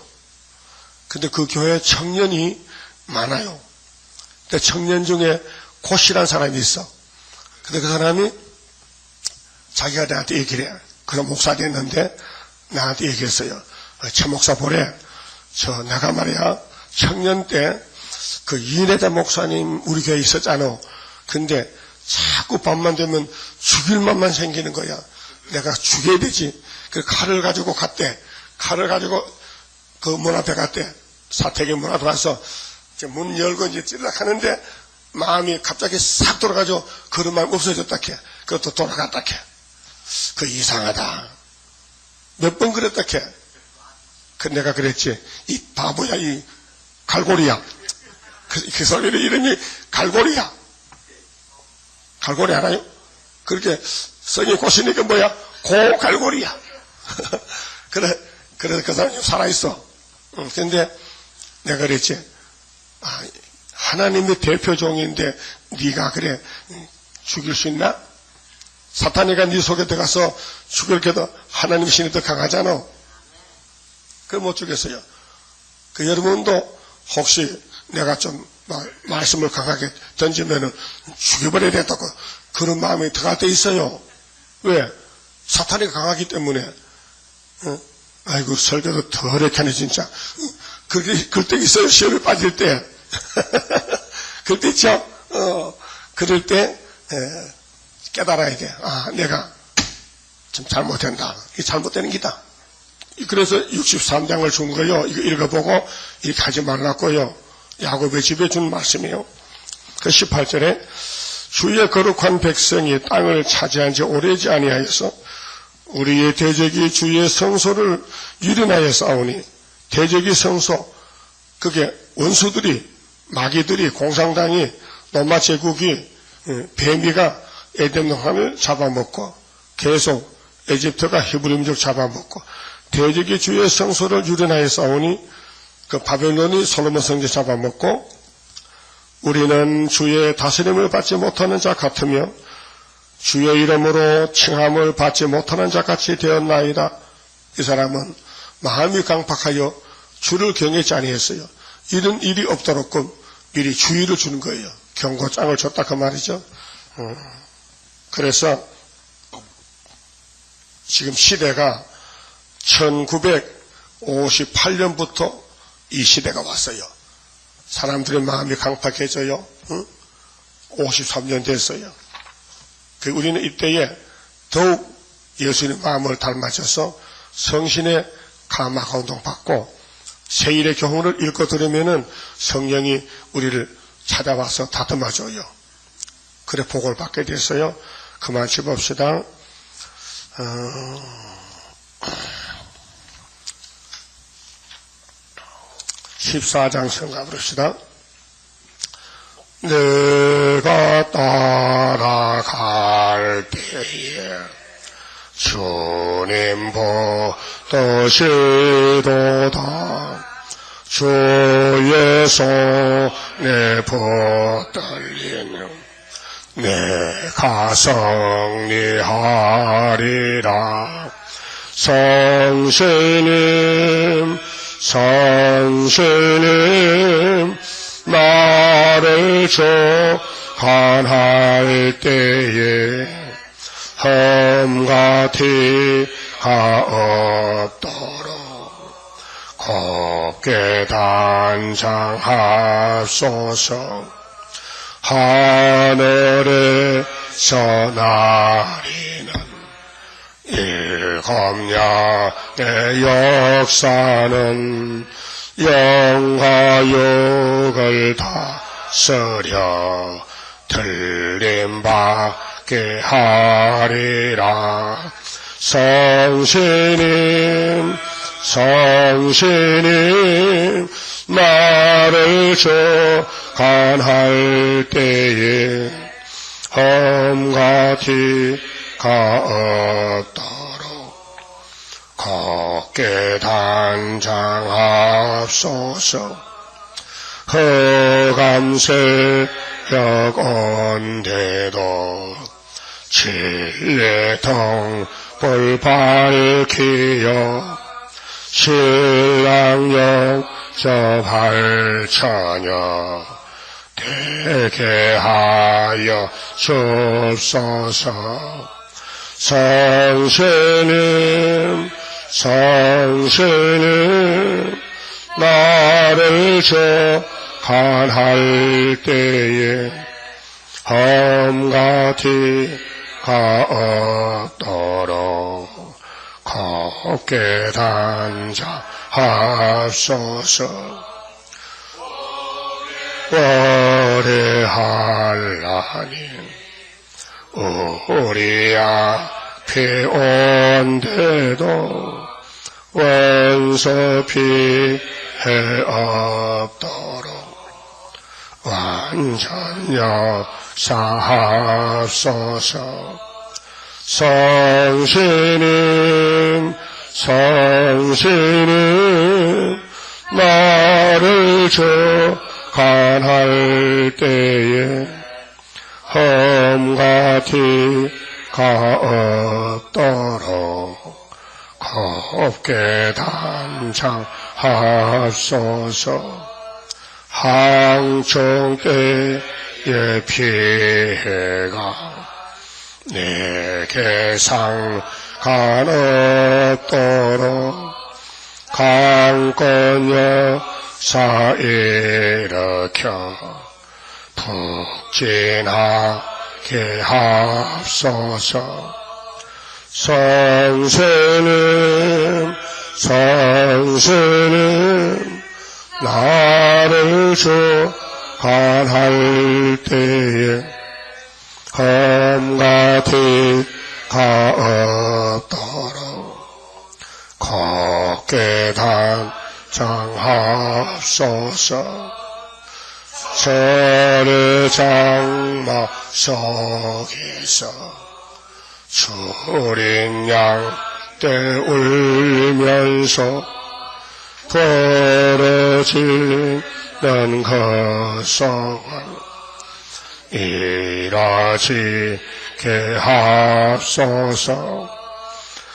근데 그 교회에 청년이 많아요. 근데 청년 중에 고씨란 사람이 있어. 근데 그 사람이 자기가 나한테 얘기를 해. 그런 목사 됐는데 나한테 얘기했어요. 최 목사 보래. 내가 말이야 청년 때 그 이내자 목사님 우리 교회에 있었잖아. 근데 자꾸 밤만 되면 죽일 맘만 생기는 거야. 내가 죽여야 되지. 그 칼을 가지고 갔대. 칼을 가지고 그 문 앞에 갔대. 사택의 문 앞에 가서 문 열고 이제 찔러 가는데 마음이 갑자기 싹 돌아가지고 그런 마음이 없어졌다 캐. 그것도 돌아갔다 캐. 그 이상하다. 몇 번 그랬다 캐. 그 내가 그랬지. 이 바보야, 이 갈고리야. 그 소리는 이름이 갈고리야. 갈고리 알아요? 그렇게 성이 고시니까 뭐야? 고갈고리야. 그래 그 사람이 살아있어. 근데 내가 그랬지. 하나님의 대표 종인데 네가 그래 죽일 수 있나? 사탄이가 네 속에 들어가서 죽일 게도 하나님 신이 더 강하잖아. 그걸 못 죽였어요. 그 여러분도 혹시 내가 좀 말씀을 강하게 던지면은 죽여버려야 된다고 그런 마음이 들어갈 때 있어요. 왜? 사탄이 강하기 때문에. 아이고 설교도 더 어렵게 하네 진짜. 그럴 때 있어요. 시험에 빠질 때. 그럴 때 있죠. 그럴 때 깨달아야 돼. 내가 좀 잘못된다. 이게 잘못되는 기다. 그래서 63장을 준 거요. 이거 읽어보고 이렇게 하지 말라고요. 야곱의 집에 준 말씀이에요. 그 18절에 주의 거룩한 백성이 땅을 차지한 지 오래지 아니하여서 우리의 대적이 주의 성소를 유린하여 싸우니 대적이 성소 그게 원수들이 마귀들이 공산당이 로마 제국이 뱀이가 에덴 동산을 잡아먹고 계속 에집트가 히브리 민족 잡아먹고 대적이 주의 성소를 유린하여 싸우니 그 바벨론이 솔로몬 성전 잡아먹고 우리는 주의 다스림을 받지 못하는 자 같으며 주의 이름으로 칭함을 받지 못하는 자 같이 되었나이다. 이 사람은 마음이 강팍하여 주를 경외치 아니했어요. 이런 일이 없도록끔 미리 주의를 주는 거예요. 경고장을 줬다 그 말이죠. 그래서 지금 시대가 1958년부터 이 시대가 왔어요. 사람들의 마음이 강팍해져요. 53년 됐어요. 우리는 이때에 더욱 예수님의 마음을 닮아져서 성신의 감화 운동 받고 세일의 교훈을 읽고 들으면은 성령이 우리를 찾아와서 다듬어줘요. 그래 복을 받게 됐어요. 그만 집읍시다. 14장 성가 부릅시다. 내가 따라갈 때에 주님 보시도다. 주의 손에 붙들리는 내가 승리하리라. 성신님 나를 주관할 때에 험가티가 없도록 곱게 단장하소서. 하늘에서 나리는 일곱년의 역사는 영과 육을 다스려 틀림받게 하리라. 성신님 나를 주관할 때에 험가티가 없도록 곱게 단장하소서. 흑암새벽 온데도 진리의 등불 밝히어 신랑 영접할 처녀 되게 하여 주옵소서. 성신님 나를 주관할 때에 험가티가 없도록 곱게 단장하소서. 오래 하나님 우리 앞에 온데도 원수 피해 없도록 완전 역사하소서. 성신님 나를 주관할 때에 험가티가 없도록 곱게 단장하소서. 항청 때의 피해가 내게 상관없도록 강권 역사 일으켜 푹진하게 하소서. 성신님 나를 주관할 때에 험가티가 없도록 곱게 단장하소서. 절의 장막 속에서 주린 양떼 울면서 벌어지는 것성은 이뤄지게 하소서.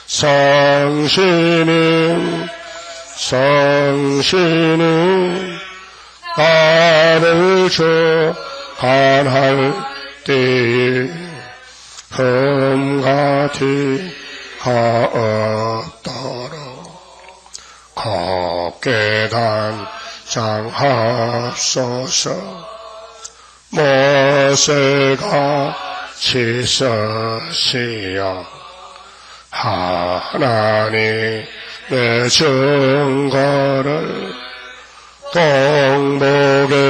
성신님 나를 주관할 때에 험가티가 없도록 곱게 단장하소서. 모세같이 서시어 하나님의 증거를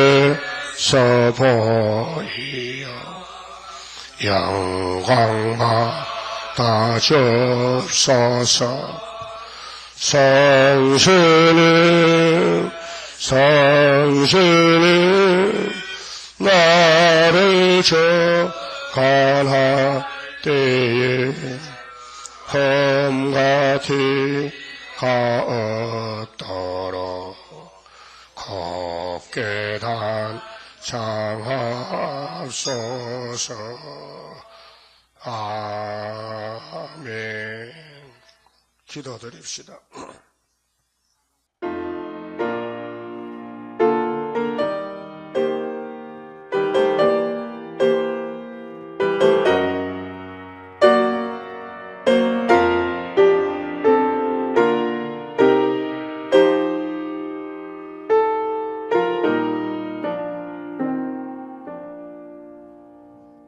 동복에서 보이어 영광 받아 주옵소서. 성신님 성신은 나를 저간할 때에 험같이 가었더러 곱게 단창하소서. 아멘. 기도드립시다.